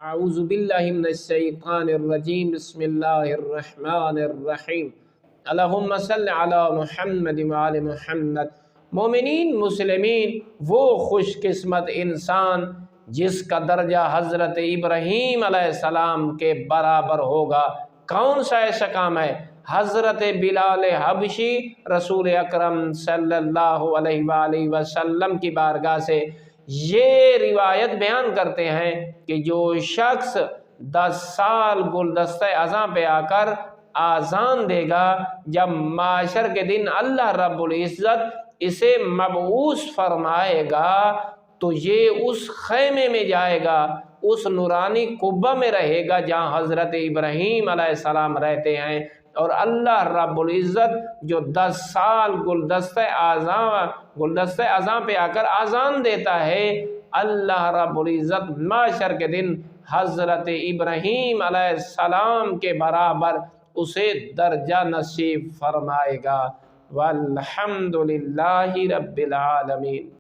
اعوذ باللہ من الشیطان الرجیم بسم اللہ الرحمن الرحیم اللہم صل علی محمد وعلی محمد۔ مومنین مسلمین، وہ خوش قسمت انسان جس کا درجہ حضرت ابراہیم علیہ السلام کے برابر ہوگا۔ کون سا ایسا کام ہے؟ حضرت بلال حبشی رسول اکرم صلی اللہ علیہ وآلہ وسلم کی بارگاہ سے یہ روایت بیان کرتے ہیں کہ جو شخص 10 سال گلدستہ اذاں پہ آ کر آذان دے گا، جب معاشر کے دن اللہ رب العزت اسے مبعوث فرمائے گا تو یہ اس خیمے میں جائے گا، اس نورانی قبہ میں رہے گا جہاں حضرت ابراہیم علیہ السلام رہتے ہیں، اور اللہ رب العزت جو 10 سال گلدستہ اذاں پہ آ کر آذان دیتا ہے، اللہ رب العزت معاشر کے دن حضرت ابراہیم علیہ السلام کے برابر اسے درجہ نصیب فرمائے گا۔ والحمد للہ رب العالمین۔